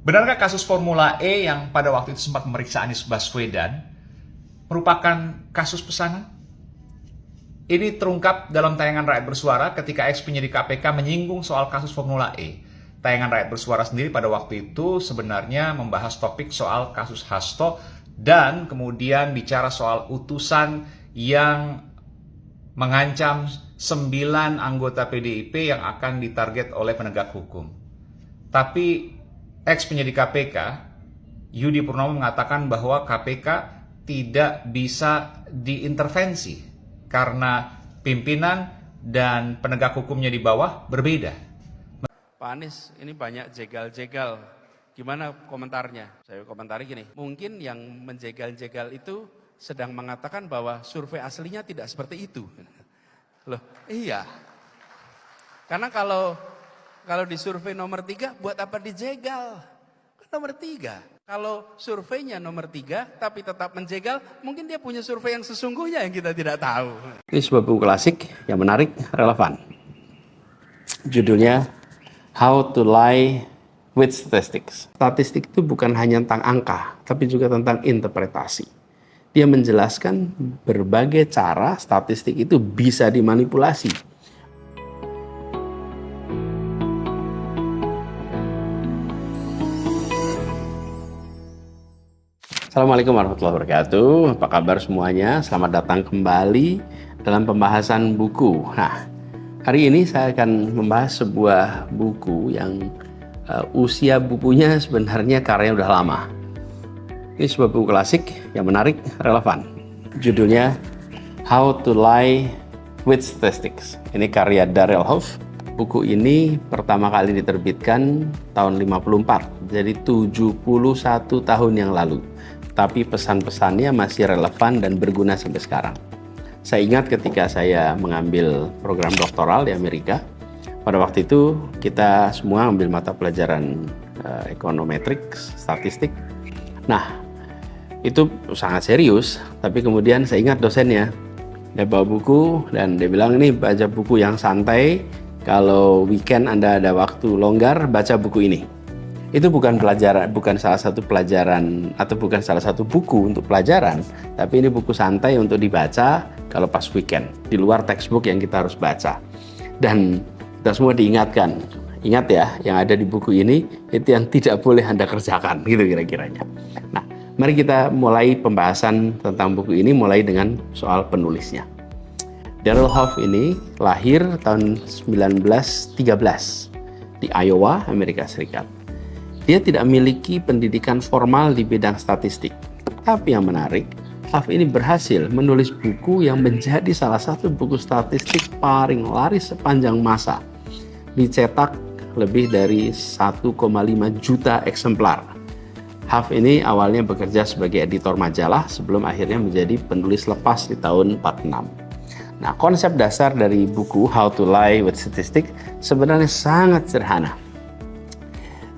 Benarkah kasus Formula E yang pada waktu itu sempat memeriksa Anies Baswedan merupakan kasus pesanan? Ini terungkap dalam tayangan Rakyat Bersuara ketika ex-penyidik KPK menyinggung soal kasus Formula E. Tayangan Rakyat Bersuara sendiri pada waktu itu sebenarnya membahas topik soal kasus Hasto dan kemudian bicara soal utusan yang mengancam 9 anggota PDIP yang akan ditarget oleh penegak hukum. Tapi ex-penyidik KPK, Yudi Purnomo mengatakan bahwa KPK tidak bisa diintervensi karena pimpinan dan penegak hukumnya di bawah berbeda. Pak Anies, ini banyak jegal-jegal. Gimana komentarnya? Saya komentari gini, mungkin yang menjegal-jegal itu sedang mengatakan bahwa survei aslinya tidak seperti itu. Loh, iya. Karena kalau di survei nomor 3, buat apa dijegal? Kan nomor 3. Kalau surveinya nomor 3, tapi tetap menjegal, mungkin dia punya survei yang sesungguhnya yang kita tidak tahu. Ini sebuah buku klasik yang menarik, relevan. Judulnya How to Lie with Statistics. Statistik itu bukan hanya tentang angka, tapi juga tentang interpretasi. Dia menjelaskan berbagai cara statistik itu bisa dimanipulasi. Assalamualaikum warahmatullahi wabarakatuh. Apa kabar semuanya? Selamat datang kembali dalam pembahasan buku. Nah, hari ini saya akan membahas sebuah buku yang usia bukunya sebenarnya karyanya udah lama. Ini sebuah buku klasik yang menarik, relevan. Judulnya How to Lie with Statistics. Ini karya Darrell Hoff. Buku ini pertama kali diterbitkan tahun 54, jadi 71 tahun yang lalu. Tapi pesan-pesannya masih relevan dan berguna sampai sekarang. Saya ingat ketika saya mengambil program doktoral di Amerika, pada waktu itu kita semua ambil mata pelajaran econometrics, statistik. Nah, itu sangat serius, tapi kemudian saya ingat dosennya, dia bawa buku dan dia bilang, ini baca buku yang santai, kalau weekend Anda ada waktu longgar, baca buku ini. Itu bukan pelajaran, bukan salah satu pelajaran atau bukan salah satu buku untuk pelajaran, tapi ini buku santai untuk dibaca kalau pas weekend, di luar textbook yang kita harus baca. Dan kita semua diingatkan, ingat ya, yang ada di buku ini itu yang tidak boleh Anda kerjakan, gitu kira-kiranya. Nah, mari kita mulai pembahasan tentang buku ini mulai dengan soal penulisnya. Darrell Hoff ini lahir tahun 1913 di Iowa, Amerika Serikat. Dia tidak memiliki pendidikan formal di bidang statistik. Tapi yang menarik, Hoff ini berhasil menulis buku yang menjadi salah satu buku statistik paling laris sepanjang masa. Dicetak lebih dari 1,5 juta eksemplar. Hoff ini awalnya bekerja sebagai editor majalah sebelum akhirnya menjadi penulis lepas di tahun 46. Nah, konsep dasar dari buku How to Lie with Statistics sebenarnya sangat sederhana.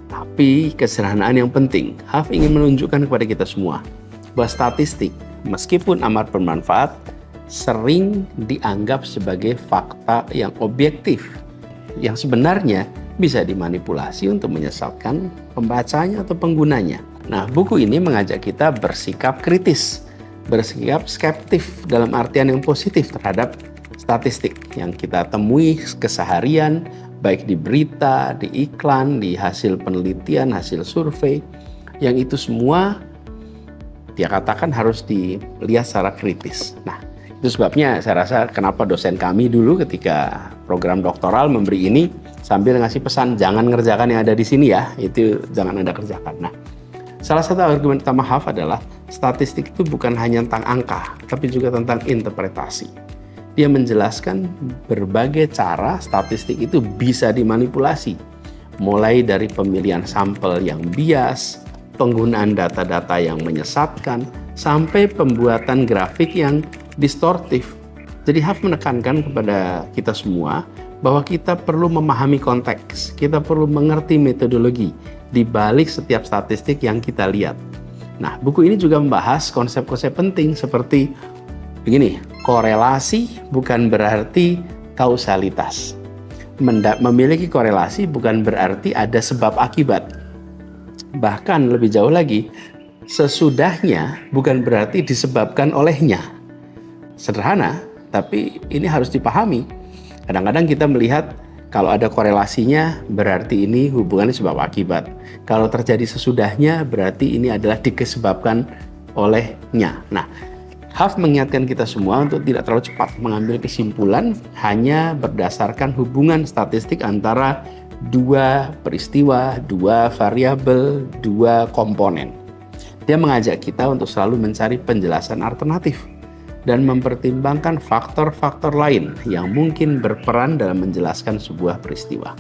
Tapi kesederhanaan yang penting, Hoff ingin menunjukkan kepada kita semua bahwa statistik, meskipun amat bermanfaat, sering dianggap sebagai fakta yang objektif, yang sebenarnya bisa dimanipulasi untuk menyesatkan pembacanya atau penggunanya. Nah, buku ini mengajak kita bersikap kritis, bersikap skeptif dalam artian yang positif terhadap statistik yang kita temui keseharian, baik di berita, di iklan, di hasil penelitian, hasil survei, yang itu semua dia katakan harus dilihat secara kritis. Nah, itu sebabnya saya rasa kenapa dosen kami dulu ketika program doktoral memberi ini sambil ngasih pesan, jangan ngerjakan yang ada di sini ya, itu jangan Anda kerjakan. Nah, salah satu argumen utama Hoff adalah statistik itu bukan hanya tentang angka, tapi juga tentang interpretasi. Dia menjelaskan berbagai cara statistik itu bisa dimanipulasi, mulai dari pemilihan sampel yang bias, penggunaan data-data yang menyesatkan, sampai pembuatan grafik yang distortif. Jadi Hoff menekankan kepada kita semua bahwa kita perlu memahami konteks, kita perlu mengerti metodologi di balik setiap statistik yang kita lihat. Nah, buku ini juga membahas konsep-konsep penting seperti begini, korelasi bukan berarti kausalitas. Memiliki korelasi bukan berarti ada sebab akibat. Bahkan lebih jauh lagi, sesudahnya bukan berarti disebabkan olehnya. Sederhana, tapi ini harus dipahami. Kadang-kadang kita melihat kalau ada korelasinya berarti ini hubungannya sebab akibat. Kalau terjadi sesudahnya berarti ini adalah disebabkan olehnya. Nah, Huff mengingatkan kita semua untuk tidak terlalu cepat mengambil kesimpulan hanya berdasarkan hubungan statistik antara dua peristiwa, dua variabel, dua komponen. Dia mengajak kita untuk selalu mencari penjelasan alternatif dan mempertimbangkan faktor-faktor lain yang mungkin berperan dalam menjelaskan sebuah peristiwa.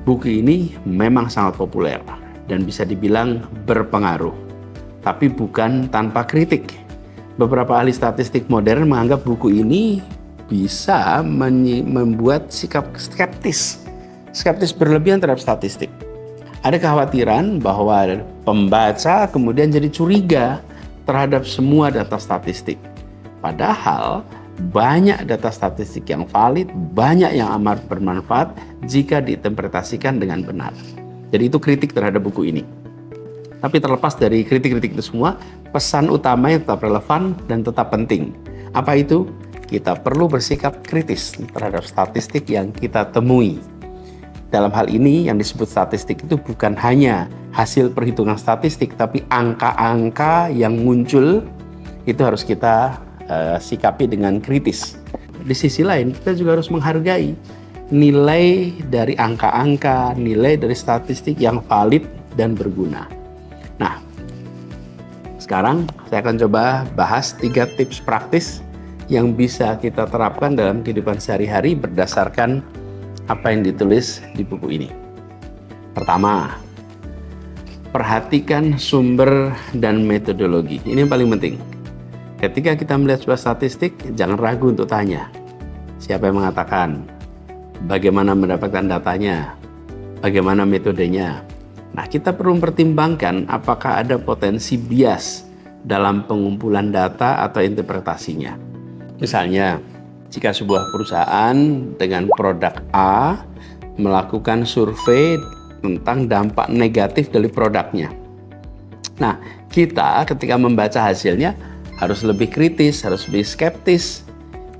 Buku ini memang sangat populer dan bisa dibilang berpengaruh, tapi bukan tanpa kritik. Beberapa ahli statistik modern menganggap buku ini bisa membuat sikap skeptis berlebihan terhadap statistik. Ada kekhawatiran bahwa pembaca kemudian jadi curiga terhadap semua data statistik. Padahal banyak data statistik yang valid, banyak yang amat bermanfaat jika diinterpretasikan dengan benar. Jadi itu kritik terhadap buku ini. Tapi terlepas dari kritik-kritik itu semua, pesan utamanya tetap relevan dan tetap penting. Apa itu? Kita perlu bersikap kritis terhadap statistik yang kita temui. Dalam hal ini yang disebut statistik itu bukan hanya hasil perhitungan statistik, tapi angka-angka yang muncul itu harus kita sikapi dengan kritis. Di sisi lain kita juga harus menghargai nilai dari angka-angka, nilai dari statistik yang valid dan berguna. Nah, sekarang saya akan coba bahas 3 tips praktis yang bisa kita terapkan dalam kehidupan sehari-hari berdasarkan apa yang ditulis di buku ini. Pertama, perhatikan sumber dan metodologi. Ini yang paling penting. Ketika kita melihat sebuah statistik, jangan ragu untuk tanya, siapa yang mengatakan, bagaimana mendapatkan datanya, bagaimana metodenya. Nah, kita perlu mempertimbangkan apakah ada potensi bias dalam pengumpulan data atau interpretasinya. Misalnya, jika sebuah perusahaan dengan produk A melakukan survei tentang dampak negatif dari produknya. Nah, kita ketika membaca hasilnya harus lebih kritis, harus lebih skeptis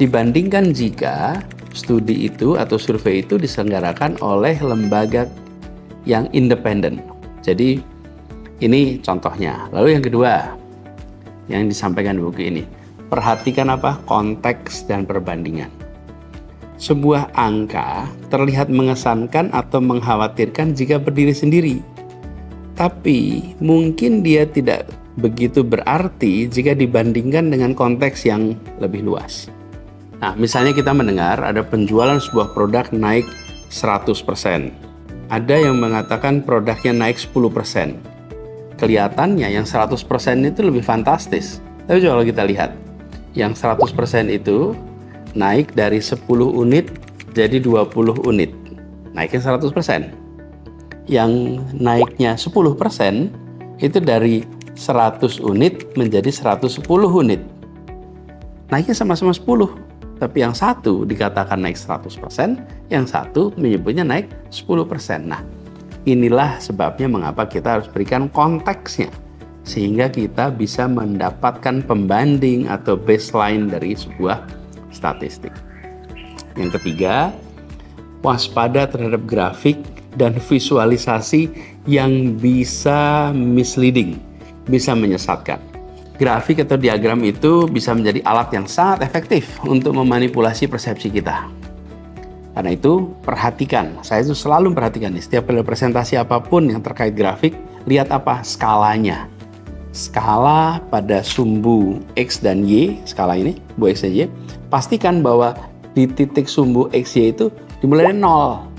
dibandingkan jika studi itu atau survei itu diselenggarakan oleh lembaga yang independen. Jadi ini contohnya. Lalu yang kedua yang disampaikan di buku ini, perhatikan apa? Konteks dan perbandingan. Sebuah angka terlihat mengesankan atau mengkhawatirkan jika berdiri sendiri. Tapi mungkin dia tidak begitu berarti jika dibandingkan dengan konteks yang lebih luas. Nah, misalnya kita mendengar ada penjualan sebuah produk naik 100%. Ada yang mengatakan produknya naik 10%. Kelihatannya yang 100% itu lebih fantastis. Tapi kalau kita lihat, yang 100% itu naik dari 10 unit jadi 20 unit. Naiknya 100%. Yang naiknya 10% itu dari 100 unit menjadi 110 unit. Naiknya sama-sama 10, tapi yang satu dikatakan naik 100%, yang satu menyebutnya naik 10%. Nah, inilah sebabnya mengapa kita harus berikan konteksnya, sehingga kita bisa mendapatkan pembanding atau baseline dari sebuah statistik. Yang ketiga, waspada terhadap grafik dan visualisasi yang bisa misleading, bisa menyesatkan. Grafik atau diagram itu bisa menjadi alat yang sangat efektif untuk memanipulasi persepsi kita. Karena itu, perhatikan. Saya itu selalu memperhatikan nih, setiap presentasi apapun yang terkait grafik, lihat apa? Skalanya. Skala pada sumbu X dan Y, skala ini, sumbu X dan Y, pastikan bahwa di titik sumbu X, Y itu dimulai dari 0.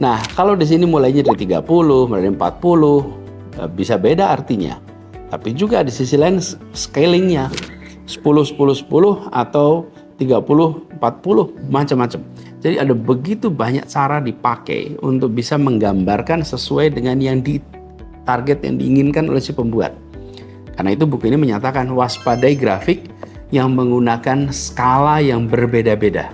Nah, kalau di sini mulainya dari 30, mulai dari 40, bisa beda artinya. Tapi juga di sisi lain scalingnya 10, 10, 10 atau 30, 40, macam-macam. Jadi ada begitu banyak cara dipakai untuk bisa menggambarkan sesuai dengan yang target yang diinginkan oleh si pembuat. Karena itu buku ini menyatakan waspadai grafik yang menggunakan skala yang berbeda-beda.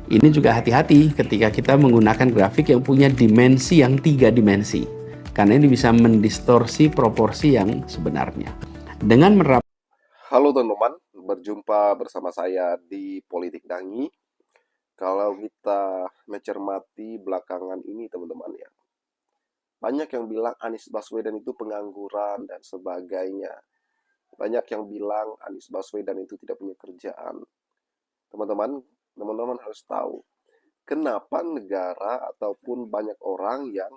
Ini juga hati-hati ketika kita menggunakan grafik yang punya dimensi yang 3 dimensi. karena ini bisa mendistorsi proporsi yang sebenarnya. Dengan Halo teman-teman, berjumpa bersama saya di Politik Dangi. Kalau kita mencermati belakangan ini teman-teman ya, banyak yang bilang Anies Baswedan itu pengangguran dan sebagainya. Banyak yang bilang Anies Baswedan itu tidak punya kerjaan. Teman-teman harus tahu, kenapa negara ataupun banyak orang yang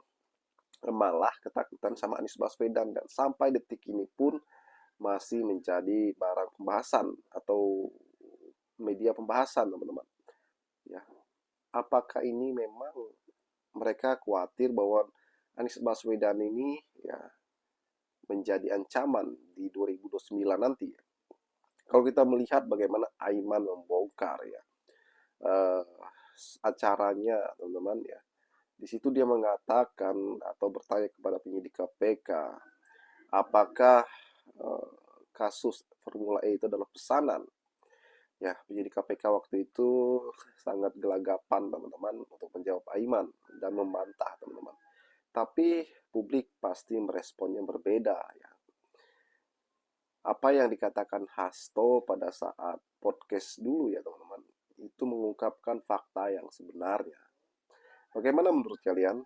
malah ketakutan sama Anies Baswedan dan sampai detik ini pun masih menjadi barang pembahasan atau media pembahasan teman-teman ya. Apakah ini memang mereka khawatir bahwa Anies Baswedan ini ya menjadi ancaman di 2029 nanti ya? Kalau kita melihat bagaimana Aiman membongkar ya acaranya teman-teman ya, di situ dia mengatakan atau bertanya kepada penyidik KPK, apakah kasus Formula E itu adalah pesanan. Ya, penyidik KPK waktu itu sangat gelagapan teman-teman untuk menjawab Aiman dan membantah teman-teman. Tapi publik pasti meresponnya berbeda ya. Apa yang dikatakan Hasto pada saat podcast dulu ya teman-teman, itu mengungkapkan fakta yang sebenarnya. Bagaimana menurut kalian?